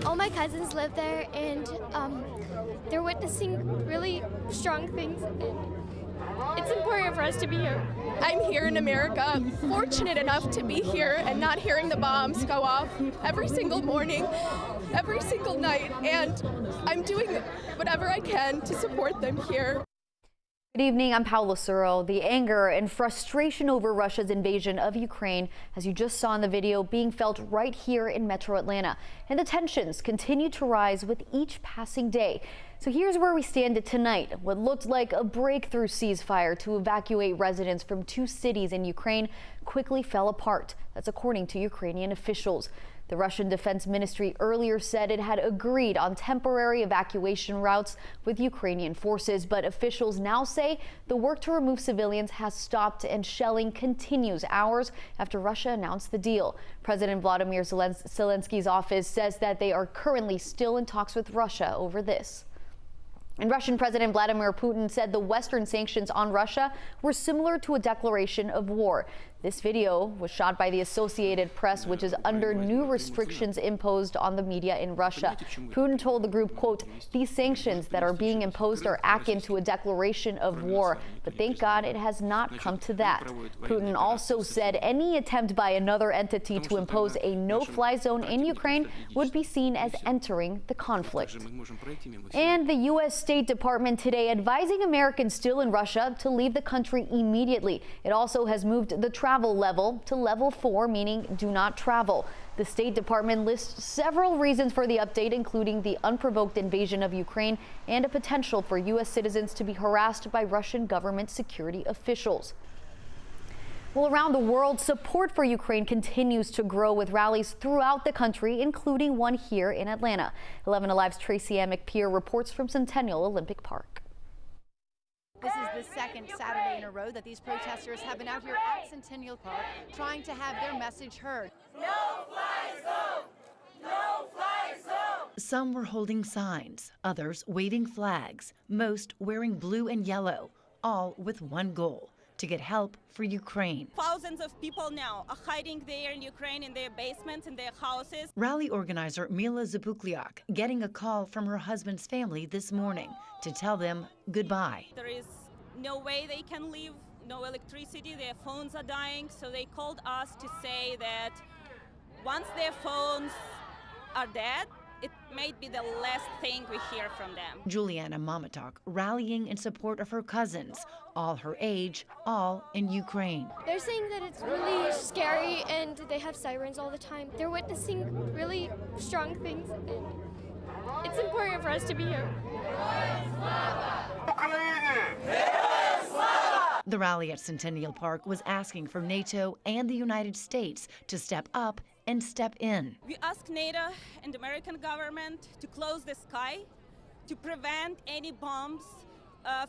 All my cousins live there, and they're witnessing really strong things. It's important for us to be here. I'm here in America, fortunate enough to be here and not hearing the bombs go off every single morning, every single night, and I'm doing whatever I can to support them here. Good evening, I'm Paula Suro. The anger and frustration over Russia's invasion of Ukraine, as you just saw in the video, being felt right here in Metro Atlanta. And the tensions continue to rise with each passing day. So here's where we stand tonight. What looked like a breakthrough ceasefire to evacuate residents from 2 cities in Ukraine quickly fell apart. That's according to Ukrainian officials. The Russian Defense Ministry earlier said it had agreed on temporary evacuation routes with Ukrainian forces, but officials now say the work to remove civilians has stopped and shelling continues hours after Russia announced the deal. President Vladimir Zelensky's office says that they are currently still in talks with Russia over this. And Russian President Vladimir Putin said the Western sanctions on Russia were similar to a declaration of war. This video was shot by the Associated Press, which is under new restrictions imposed on the media in Russia. Putin told the group, quote, "These sanctions that are being imposed are akin to a declaration of war, but thank God it has not come to that." Putin also said any attempt by another entity to impose a no-fly zone in Ukraine would be seen as entering the conflict. And the U.S. State Department today advising Americans still in Russia to leave the country immediately. It also has moved the travel level to level 4, meaning do not travel. The State Department lists several reasons for the update, including the unprovoked invasion of Ukraine and a potential for U.S. citizens to be harassed by Russian government security officials. Well, around the world, support for Ukraine continues to grow with rallies throughout the country, including one here in Atlanta. 11 Alive's Tracy McPeer reports from Centennial Olympic Park. This is the second Saturday in a row that these protesters have been out here at Centennial Park trying to have their message heard. No fly zone! No fly zone! Some were holding signs, others waving flags, most wearing blue and yellow, all with one goal: to get help for Ukraine. Thousands of people now are hiding there in Ukraine in their basements, in their houses. Rally organizer Mila Zapukliak getting a call from her husband's family this morning to tell them goodbye. There is no way they can leave, no electricity, their phones are dying, so they called us to say that once their phones are dead, it may be the last thing we hear from them. Juliana Mamatok rallying in support of her cousins, all her age, all in Ukraine. They're saying that it's really scary and they have sirens all the time. They're witnessing really strong things, and it's important for us to be here. The rally at Centennial Park was asking for NATO and the United States to step up and step in. We ask NATO and the American government to close the sky, to prevent any bombs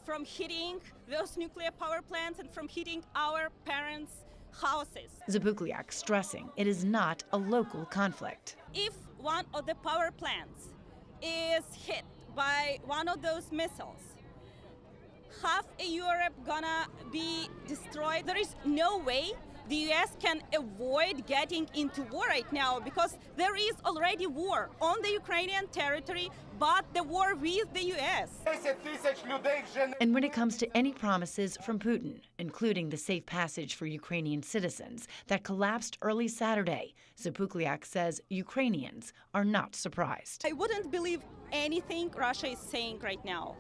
from hitting those nuclear power plants and from hitting our parents' houses. Zapukliak stressing it is not a local conflict. If one of the power plants is hit by one of those missiles, half of Europe gonna be destroyed. There is no way the U.S. can avoid getting into war right now, because there is already war on the Ukrainian territory, but the war with the U.S. And when it comes to any promises from Putin, including the safe passage for Ukrainian citizens that collapsed early Saturday, Zapukliak says Ukrainians are not surprised. I wouldn't believe anything Russia is saying right now.